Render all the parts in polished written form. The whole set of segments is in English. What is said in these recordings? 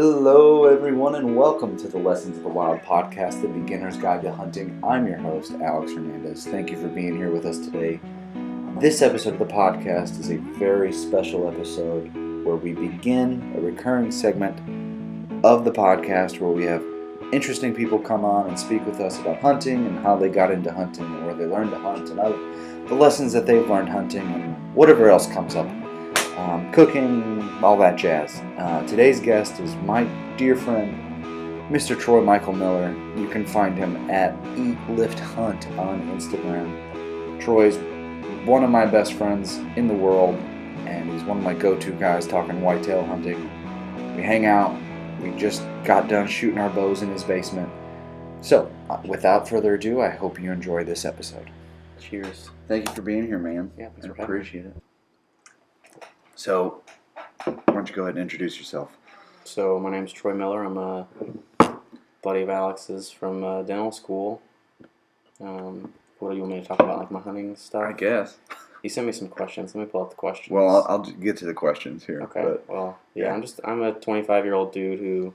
Hello, everyone, and welcome to the Lessons of the Wild podcast, the beginner's guide to hunting. I'm your host, Alex Hernandez. Thank you for being here with us today. This episode of the podcast is a very special episode where we begin a recurring segment of the podcast where we have interesting people come on and speak with us about hunting and how they got into hunting and where they learned to hunt and the lessons that they've learned hunting and whatever else comes up. Cooking, all that jazz. Today's guest is my dear friend, Mr. Troy Michael Miller. You can find him at Eat Lift Hunt on Instagram. Troy's one of my best friends in the world, and he's one of my go-to guys talking whitetail hunting. We hang out. We just got done shooting our bows in his basement. So, without further ado, I hope you enjoy this episode. Cheers. Thank you for being here, man. Yeah, thanks I for having appreciate it. So, why don't you go ahead and introduce yourself? So my name's Troy Miller. I'm a buddy of Alex's from dental school. What do you want me to talk about, like my hunting stuff? I guess. He sent me some questions. Let me pull up the questions. Well, I'll get to the questions here. Okay. But, well, yeah, I'm a 25-year-old dude who,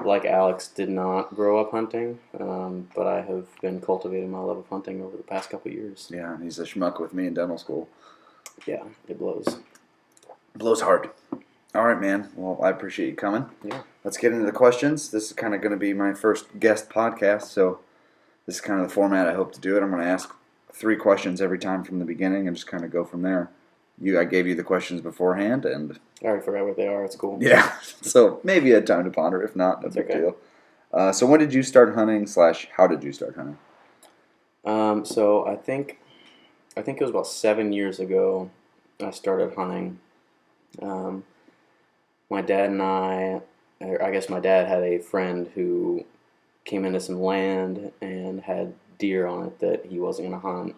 like Alex, did not grow up hunting, but I have been cultivating my love of hunting over the past couple of years. yeah, and he's a schmuck with me in dental school. Yeah, it blows. Blows hard. All right, man. Well, I appreciate you coming. Yeah. Let's get into the questions. This is kind of going to be my first guest podcast, so this is kind of the format I hope to do it. I'm going to ask 3 questions every time from the beginning and just kind of go from there. I gave you the questions beforehand, and I already forgot what they are. It's cool. yeah, so maybe you had time to ponder. If not, no big deal. So when did you start hunting / how did you start hunting? So I think it was about 7 years ago I started hunting. My dad and I guess my dad had a friend who came into some land and had deer on it that he wasn't going to hunt.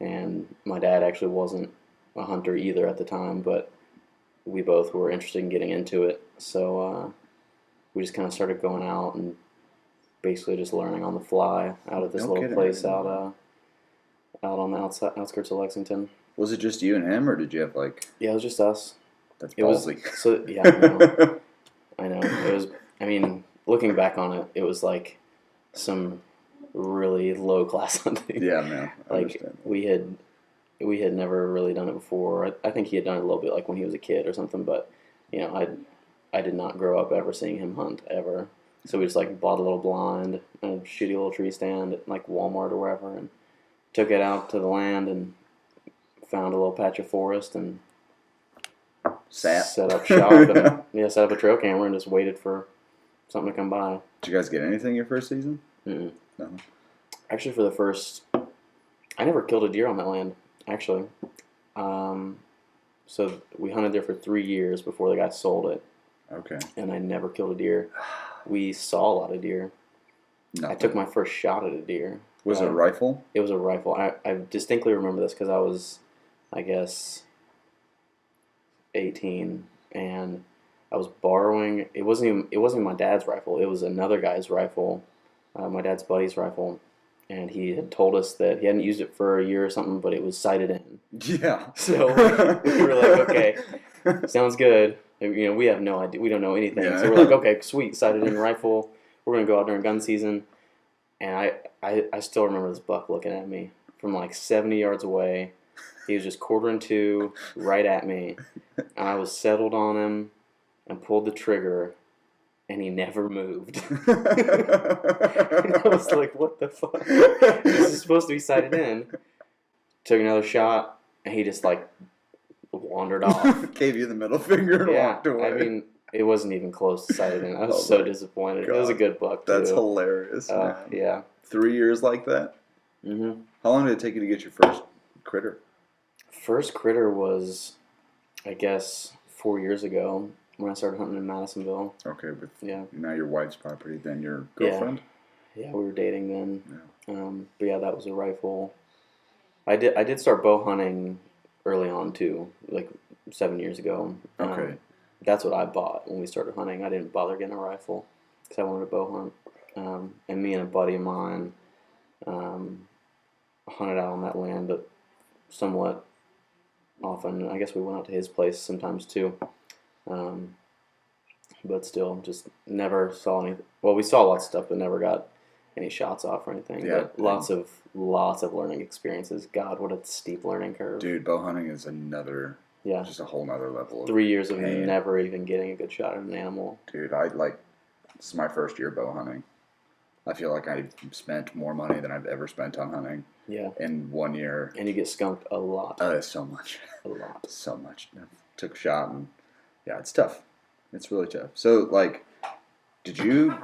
And my dad actually wasn't a hunter either at the time, but we both were interested in getting into it. So we just kind of started going out and basically just learning on the fly out of this little place out on the outskirts of Lexington. Was it just you and him, or did you have Yeah, it was just us. That's ballsy. Yeah, I know. It was. I mean, looking back on it, it was like some really low class hunting. Yeah, man. Like we had never really done it before. I think he had done it a little bit, like when he was a kid or something. But I did not grow up ever seeing him hunt ever. So we just like bought a little blind and a shitty little tree stand at like Walmart or wherever, and took it out to the land and found a little patch of forest and set up shop and set up a trail camera and just waited for something to come by. Did you guys get anything your first season? Mm-mm. No. Actually, for the first, I never killed a deer on that land. Actually, so we hunted there for 3 years before the guy sold it. Okay. And I never killed a deer. We saw a lot of deer. Nothing. I took my first shot at a deer. Was it a rifle? It was a rifle. I distinctly remember this because I was, I guess, 18, and I was borrowing. It wasn't even my dad's rifle. It was another guy's rifle, my dad's buddy's rifle, and he had told us that he hadn't used it for a year or something, but it was sighted in. Yeah. So we were like, okay, sounds good. We have no idea. We don't know anything. Yeah. So we're like, okay, sweet, sighted in rifle. We're gonna go out during gun season, and I still remember this buck looking at me from like 70 yards away. He was just quartering to right at me, and I was settled on him and pulled the trigger, and he never moved. And I was like, what the fuck? This is supposed to be sighted in. Took another shot, and he just like wandered off. Gave you the middle finger and walked away. I mean, it wasn't even close to sighted in. I was so disappointed. God. It was a good buck, too. That's hilarious, man. Yeah. 3 years like that? Mm-hmm. How long did it take you to get your first critter? First critter was, I guess, 4 years ago when I started hunting in Madisonville. Okay, but Yeah. now your wife's property, then your girlfriend? Yeah, we were dating then. Yeah. But yeah, that was a rifle. I did start bow hunting early on too, like 7 years ago. Okay. That's what I bought when we started hunting. I didn't bother getting a rifle because I wanted to bow hunt. And me and a buddy of mine hunted out on that land, but somewhat often. I guess we went out to his place sometimes too. but still, just never saw any. Well, we saw lots of stuff, but never got any shots off or anything. Yeah. But lots of learning experiences. God, what a steep learning curve. Dude, bow hunting is Yeah. just a whole nother level of 3 years of pain. never even getting a good shot at an animal. Dude, this is my first year bow hunting. I feel like I spent more money than I've ever spent on hunting Yeah. in 1 year. And you get skunked a lot. So much. A lot. So much. I took a shot and, yeah, it's tough. It's really tough. So, like, did you,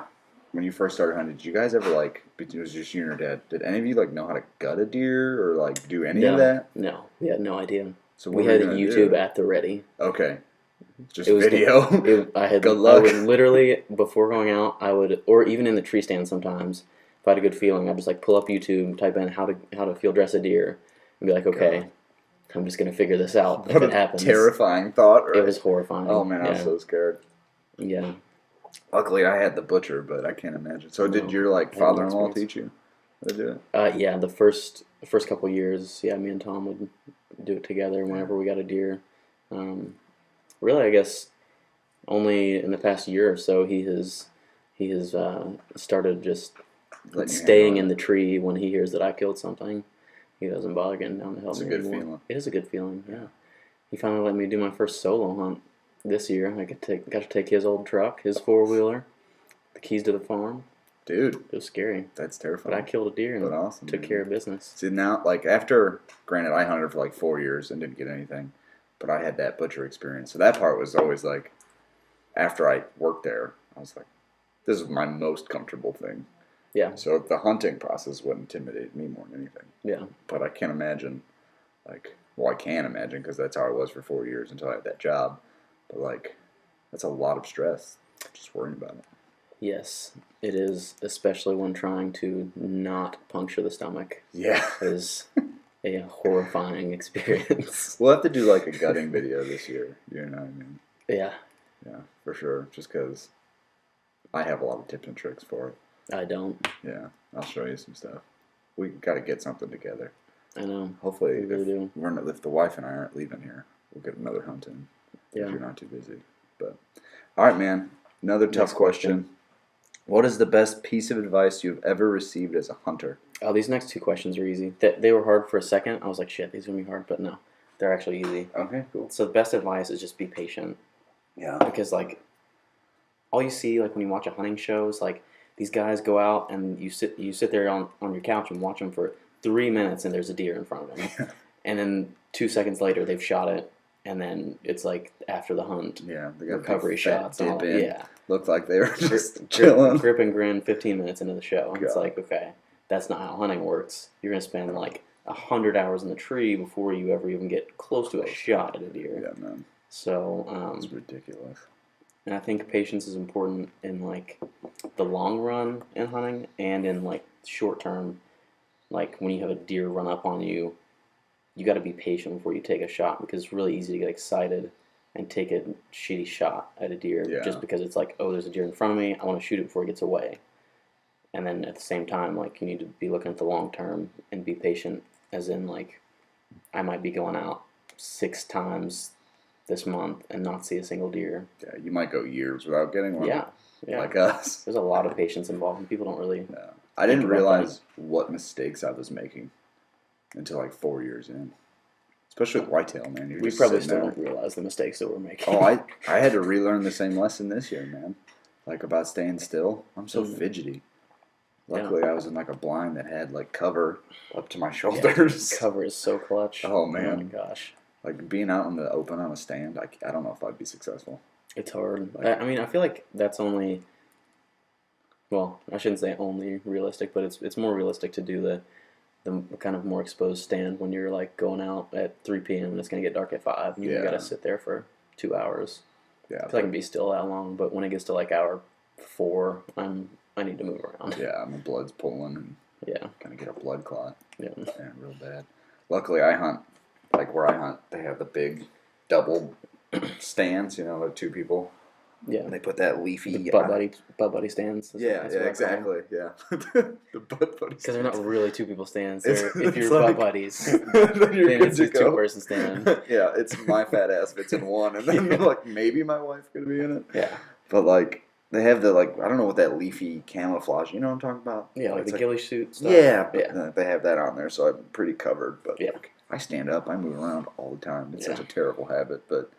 when you first started hunting, did you guys ever, like, it was just you and your dad, did any of you, like, know how to gut a deer or, like, do any of that? No. We had no idea. So We had YouTube at the ready. Okay. Just It was video. Good luck. I would literally, before going out, or even in the tree stand sometimes, if I had a good feeling, I'd just like pull up YouTube, type in how to field dress a deer, and be like, okay, God. I'm just gonna figure this out if What it a happens. terrifying thought. Right? It was horrifying. Oh man, I was Yeah. so scared. Yeah. Luckily, I had the butcher, but I can't imagine. So, did your like I had no father-in-law experience. teach you how to do it? Yeah. The first couple years, yeah, me and Tom would do it together whenever we got a deer. Really, I guess only in the past year or so he has started just Letting you staying handle in it. the tree when he hears that I killed something. He doesn't bother getting down to help It's a me good anymore. feeling. It is a good feeling. Yeah. He finally let me do my first solo hunt this year. I got to take his old truck, his 4-wheeler, the keys to the farm. Dude, It was scary, that's but terrifying. I killed a deer and But awesome, took man. care of business. See, now, like, after, granted, I hunted for like 4 years and didn't get anything, but I had that butcher experience. So that part was always like, after I worked there, I was like, this is my most comfortable thing. Yeah. So the hunting process would intimidate me more than anything. Yeah. But I can't imagine, like, well, I can imagine because that's how I was for 4 years until I had that job. But, like, that's a lot of stress just worrying about it. Yes, it is, especially when trying to not puncture the stomach. Yeah. It is a horrifying experience. We'll have to do, like, a gutting video this year. You know what I mean? Yeah, Yeah, for sure. Just because I have a lot of tips and tricks for it. I don't. Yeah, I'll show you some stuff. We got to get something together. I know. Hopefully, We really do. if the wife and I aren't leaving here, we'll get another hunt in. Yeah. If you're not too busy. But all right, man. Another tough Next question. What is the best piece of advice you've ever received as a hunter? Oh, these next two questions are easy. They were hard for a second. I was like, shit, these are going to be hard, but no. They're actually easy. Okay, cool. So the best advice is just be patient. Yeah. Because, like, all you see, like, when you watch a hunting show is, like, these guys go out and you sit there on your couch and watch them for 3 minutes and there's a deer in front of them. And then 2 seconds later, they've shot it. And then it's, like, after the hunt, Yeah, they got recovery big fat shots. And all dip that. in. Yeah. Looked like they were just chilling. Grip and grin 15 minutes into the show. And it's God. like, okay, that's not how hunting works. You're going to spend, like, 100 hours in the tree before you ever even get close to a shot at a deer. Yeah, man. So, It's ridiculous. and I think patience is important in, like, the long run in hunting and in, like, short term. Like, when you have a deer run up on you, you got to be patient before you take a shot because it's really easy to get excited and take a shitty shot at a deer Yeah. just because it's like, oh, there's a deer in front of me, I want to shoot it before it gets away. And then at the same time, like, you need to be looking at the long term and be patient, as in, like, I might be going out 6 times this month and not see a single deer. Yeah, you might go years without getting one. Yeah. Like us. There's a lot of patience involved, and people don't really. Yeah. I didn't Think about realize what mistakes I was making until like 4 years in. Especially with whitetail, man. You're We just probably sitting still there. don't realize the mistakes that we're making. Oh, I had to relearn the same lesson this year, man. Like about staying still. I'm so fidgety. Luckily, I was in like a blind that had like cover up to my shoulders. Cover is so clutch. Oh, man. Oh my gosh, Like being out in the open on a stand, I don't know if I'd be successful. it's hard. Like- I mean, I feel like that's only. Well, I shouldn't say only realistic, but it's more realistic to do the kind of more exposed stand when you're like going out at 3 p.m. and it's gonna get dark at 5 and you Yeah. gotta sit there for 2 hours. Yeah, I feel like I can be still that long, but when it gets to like hour 4, I need to move around. yeah, my blood's pulling and Yeah. gonna get a blood clot. Yeah. Yeah, real bad. Luckily, I hunt, like where I hunt, they have the big double stands, you know, like 2 people. Yeah. And they put that leafy... The butt buddy stands. Yeah, yeah, exactly, yeah. The butt buddy Because they're not really 2 people stands. It's- If you're it's butt like- buddies, then you're then good it's to a go. 2-person stand. Yeah, it's my fat ass fits in one, and then Yeah. like maybe my wife could be in it. Yeah. But like they have the like I don't know what that leafy camouflage. You know what I'm talking about? Yeah, like It's the ghillie suit stuff. yeah, but Yeah. they have that on there, so I'm pretty covered. But Yeah. like, I stand up, I move around all the time. It's such a terrible habit, but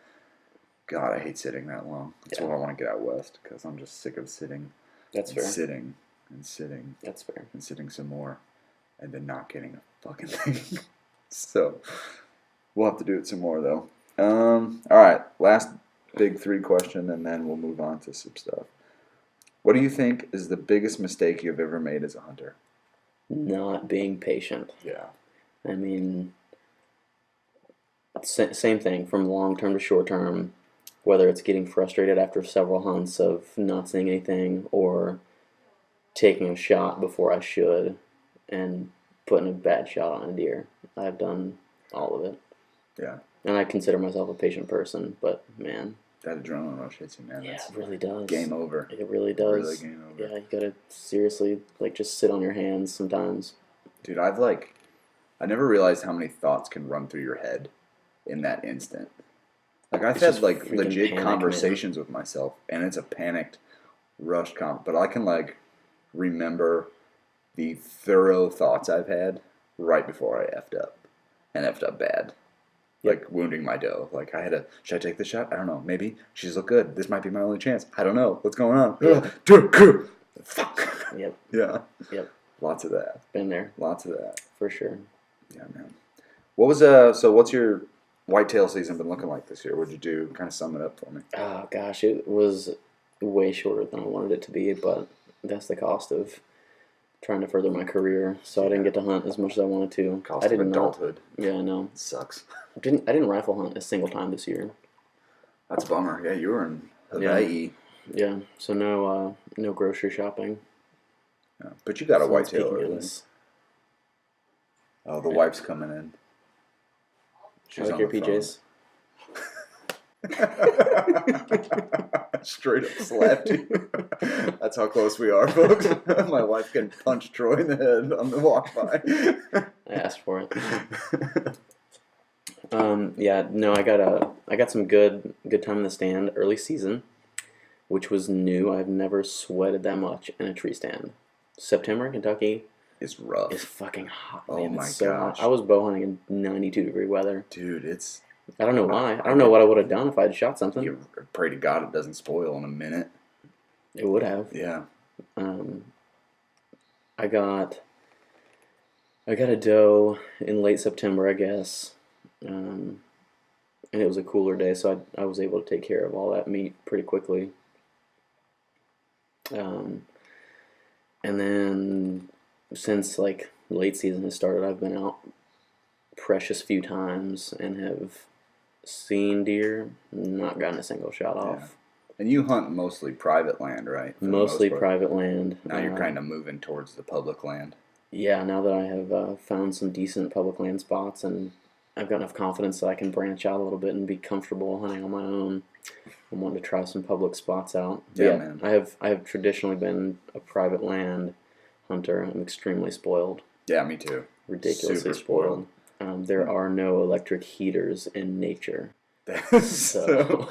God, I hate sitting that long. That's why I want to get out west because I'm just sick of sitting. That's fair. Sitting and sitting. That's fair. And sitting some more, and then not getting a fucking thing. So we'll have to do it some more though. All right, last big 3 question, and then we'll move on to some stuff. What do you think is the biggest mistake you've ever made as a hunter? Not being patient. Yeah. I mean, same thing from long term to short term. Whether it's getting frustrated after several hunts of not seeing anything, or taking a shot before I should, and putting a bad shot on a deer. I've done all of it. Yeah. And I consider myself a patient person, but man, that adrenaline rush hits you, man. Yeah, it really does. Game over. It really does. Really game over. Yeah, you gotta seriously just sit on your hands sometimes. Dude, I never realized how many thoughts can run through your head in that instant. Like I've had legit panic, conversations with myself, and it's a panicked, rushed but I can remember the thorough thoughts I've had right before I effed up, and effed up bad. Like wounding my doe. Like should I take the shot? I don't know. Maybe she's look good. This might be my only chance. I don't know. What's going on? Fuck. Yep. Yeah. Yep. Lots of that. Been there. Lots of that. For sure. Yeah, man. What's your whitetail season been looking like this year? What'd you do? Kind of sum it up for me. Oh gosh, it was way shorter than I wanted it to be, but that's the cost of trying to further my career. So I didn't get to hunt as much as I wanted to. Cost of adulthood. Yeah, I know. It sucks. I didn't rifle hunt a single time this year. That's a bummer. Yeah, you were in Hawaii. Yeah. So no grocery shopping. Yeah. But you got a whitetail Speaking of early. this, Oh, the wife's coming in. I like your PJs. Straight up slapped you. That's how close we are, folks. My wife can punch Troy in the head on the walk by. I asked for it. Yeah, no, I got some good time in the stand early season, which was new. I've never sweated that much in a tree stand. September in Kentucky It's rough. is fucking hot. Oh Man. my It's so gosh. hot. I was bow hunting in 92-degree weather. Dude, it's... I don't know why. I don't know what I would have done if I had shot something. You pray to God it doesn't spoil in a minute. It would have. Yeah. I got a doe in late September, I guess, and it was a cooler day, so I was able to take care of all that meat pretty quickly. And then since late season has started, I've been out precious few times and have seen deer, not gotten a single shot off. And you hunt mostly private land, right? Mostly private land. Now you're kind of moving towards the public land. Yeah, now that I have found some decent public land spots and I've got enough confidence that I can branch out a little bit and be comfortable hunting on my own, I'm wanting to try some public spots out. Yeah, man. I have traditionally been a private land hunter. I'm extremely spoiled. Yeah, me too. Ridiculously Super spoiled. There are no electric heaters in nature. So,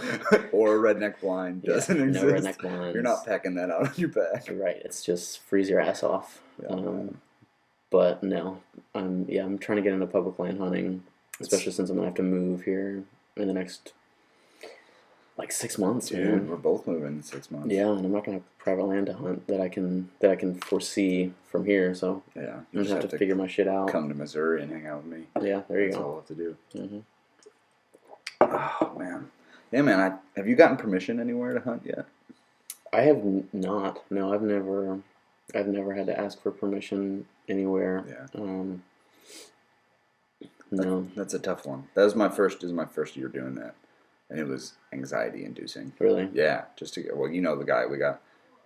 or a redneck blind doesn't exist. No redneck blinds. You're not packing that out on your back. Right. It's just freeze your ass off. Yeah. But no, I'm trying to get into public land hunting, especially since I'm gonna have to move here in the next 6 months. Dude, man. we're both moving in 6 months. Yeah, and I'm not gonna have private land to hunt that I can foresee from here. So Yeah, I'm gonna have to figure my shit out. Come to Missouri and hang out with me. Yeah, there you That's all go. I'll have to do. Mm-hmm. Oh man, yeah, man. Have you gotten permission anywhere to hunt yet? I have not. No, I've never had to ask for permission anywhere. Yeah. No. That's a tough one. This is my first year doing that, and it was anxiety inducing. Really? Yeah, just to get the guy we got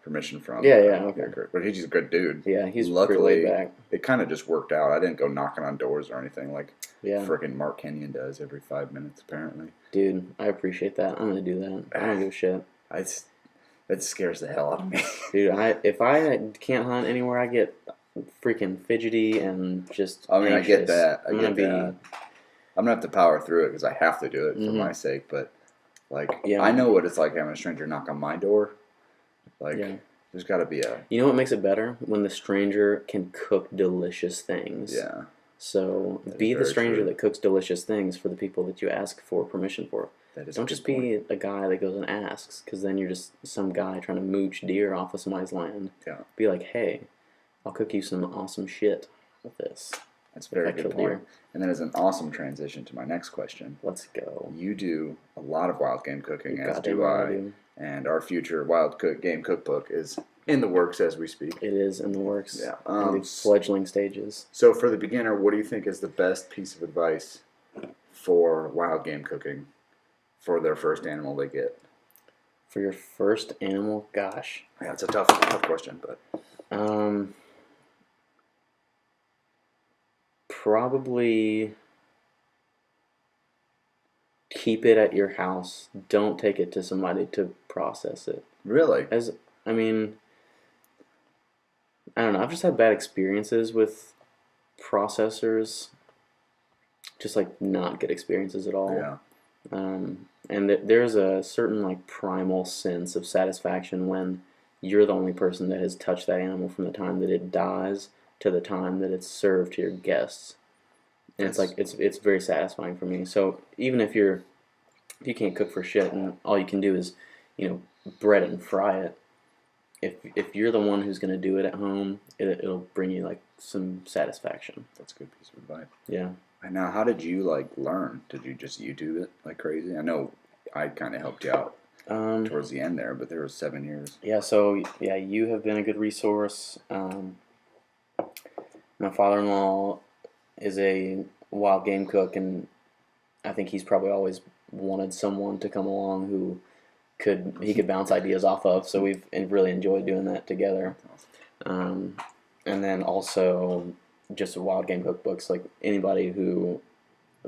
permission from. Yeah, okay. But he's a good dude. Yeah, he's Luckily, pretty laid back. It kind of just worked out. I didn't go knocking on doors or anything like Yeah. frickin' Mark Kenyon does every 5 minutes apparently. Dude, I appreciate that. I'm gonna do that. I don't give a shit. That scares the hell out of me. Dude, if I can't hunt anywhere, I get freaking fidgety and just. I mean, anxious. I get that. I'm gonna have to power through it because I have to do it for Mhm. my sake. But Yeah. I know what it's like having a stranger knock on my door Like, Yeah. there's got to be a... You know what makes it better? When the stranger can cook delicious things. Yeah. So That is be the very stranger true. that cooks delicious things for the people that you ask for permission for. That is Don't a just good point. be a guy that goes and asks, because then you're just some guy trying to mooch deer off of somebody's land. Yeah. Be like, hey, I'll cook you some awesome shit with this. That's a very good Actual point. deer. And that is an awesome transition to my next question. Let's go. You do a lot of wild game cooking, You're as goddamn do right I. do. And our future game cookbook is in the works as we speak. It is in the works. Yeah. In the fledgling stages. So for the beginner, what do you think is the best piece of advice for wild game cooking for their first animal they get? For your first animal, gosh. Yeah, it's a tough question, but Probably keep it at your house. Don't take it to somebody to process it. really, I mean, I don't know. I've just had bad experiences with processors. Just like not good experiences at all. yeah, And there's a certain like primal sense of satisfaction when you're the only person that has touched that animal from the time that it dies to the time that it's served to your guests. And it's like it's very satisfying for me. So even if you can't cook for shit and all you can do is, bread it and fry it, if you're the one who's gonna do it at home, it'll bring you like some satisfaction. that's a good piece of advice. Yeah. And now, how did you learn? Did you just YouTube it like crazy? I know I kind of helped you out towards the end there, but there was 7 years. Yeah, so yeah, you have been a good resource. My father-in-law is a wild game cook, and I think he's probably always wanted someone to come along who he could bounce ideas off of. So we've really enjoyed doing that together. And then also just wild game cookbooks. Like anybody who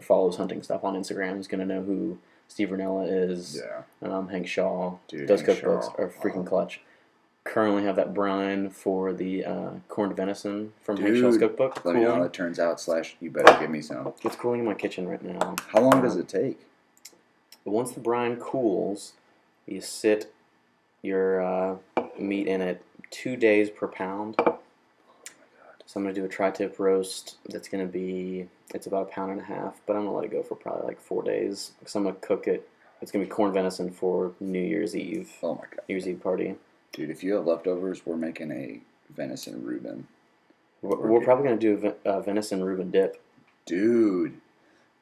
follows hunting stuff on Instagram is going to know who Steve Ranella is. Yeah. Hank Shaw. Dude, Those Hank cookbooks Shaw. are freaking clutch. Currently have that brine for the corned venison from Hank Shaw's cookbook. Let me know how it turns out. / you better give me some. It's cooling in my kitchen right now. How long does it take? Once the brine cools, you sit your meat in it 2 days per pound. So I'm going to do a tri-tip roast that's going to be, it's about 1.5 pounds, but I'm going to let it go for probably like 4 days. Because I'm going to cook it. It's going to be corned venison for New Year's Eve. Oh my god. New Year's Eve party. Dude, if you have leftovers, we're making a venison Reuben. We're probably going to do a venison Reuben dip. Dude.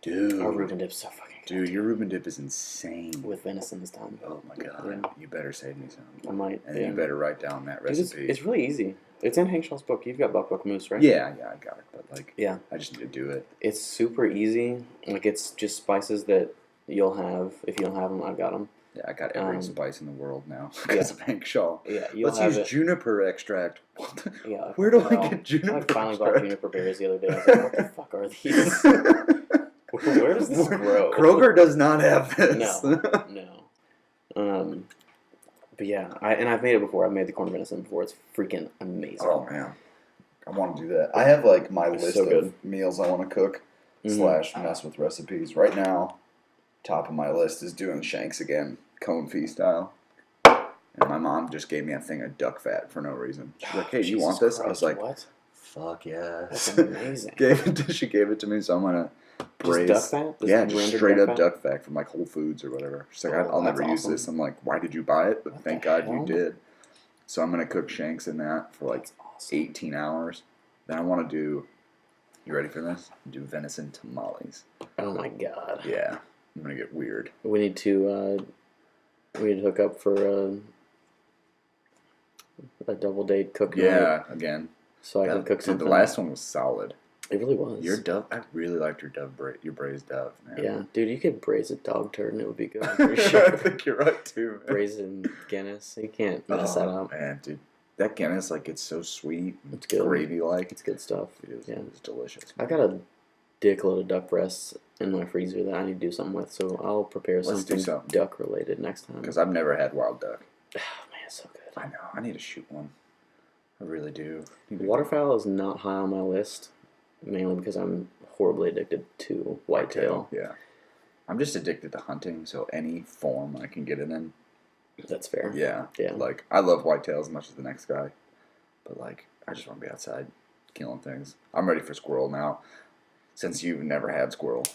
Our Reuben dip's so fucking good. Dude, your Reuben dip is insane. With venison this time. Oh my god. Yeah. You better save me some. I might. And yeah. you better write down that Dude, recipe. it's really easy. It's in Hank Shaw's book. You've got Buck Moose, right? Yeah, I got it. But Yeah. I just need to do it. It's super easy. Like it's just spices that you'll have. If you don't have them, I've got them. Yeah, I got every spice in the world now because of Hank Shaw. Yeah, you'll Let's have use it. juniper extract. Yeah. Where do well, I get juniper I finally extract? bought juniper berries the other day. I was like, what the fuck are these? Where does this grow? Kroger does not have this. No. But yeah, I've made it before. I've made the corned venison before. It's freaking amazing. Oh man, I want to do that. I have my It's list so of good. meals I want to cook / mess with recipes. Right now, top of my list is doing shanks again, Confit style. And my mom just gave me a thing of duck fat for no reason. She's like, "Hey, do you want this?" I was like, what? "Fuck yes." That's amazing. She gave it to me, so I'm gonna braise. Just duck fat? Yeah, just rendered straight up fat? duck fat from Whole Foods or whatever. She's like, Oh, I'll never that's use awesome. this. I'm like, why did you buy it? But What thank the God hell? you did. So I'm gonna cook shanks in that for That's awesome. 18 hours. Then I want to do. You ready for this? Do venison tamales. Oh my god. Yeah, I'm gonna get weird. We need to hook up for a double date cook night. Yeah, again. So I can cook Dude, something. the last one was solid. It really was. Your dove, I really liked your your braised dove, man. Yeah, dude, you could braise a dog turd and it would be good. I For sure. think you're right too, man. Braising Guinness, you can't mess that up. Man, dude, that Guinness it's so sweet, It's good. gravy like. It's good stuff. It Yeah. was delicious. I got a dickload of duck breasts in my freezer that I need to do something with, so I'll prepare Let's do something something. duck related next time. Because I've never had wild duck. Oh man, it's so good. I know. I need to shoot one. I really do. Waterfowl is not high on my list, mainly because I'm horribly addicted to whitetail. Yeah. I'm just addicted to hunting, so any form I can get it in, That's fair. Yeah. Yeah. Like, I love whitetail as much as the next guy. But, like, I just want to be outside killing things. I'm ready for squirrel now. Since you've never had squirrel.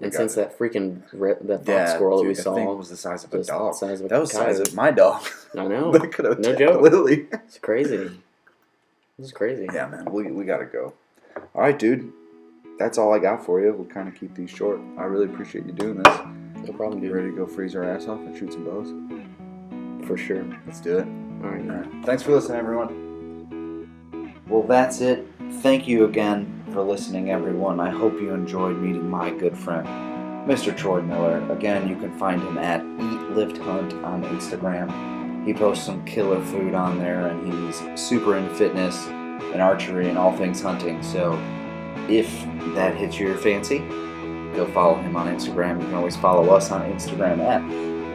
And since that freaking that fox squirrel that we saw, thing was the size of a dog. Size of a that was the size coyote. of my dog. I know. That could have No attacked joke. Lily. It's crazy. This is crazy. Yeah, man. We got to go. All right, dude. That's all I got for you. We'll kind of keep these short. I really appreciate you doing this. No problem, You dude. ready to go freeze our ass off and shoot some bows? For sure. Let's do it. All right. All right. Thanks for listening, everyone. Well, that's it. Thank you again for listening, everyone. I hope you enjoyed meeting my good friend, Mr. Troy Miller. Again, you can find him at Eat Lift Hunt on Instagram. He posts some killer food on there, and he's super into fitness and archery and all things hunting. So if that hits your fancy, go follow him on Instagram. You can always follow us on Instagram at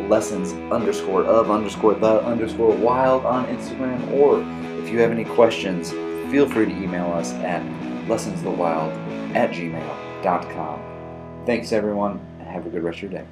lessons_of_the_wild on Instagram. Or if you have any questions, feel free to email us at lessonsthewild@gmail.com. Thanks, everyone, and have a good rest of your day.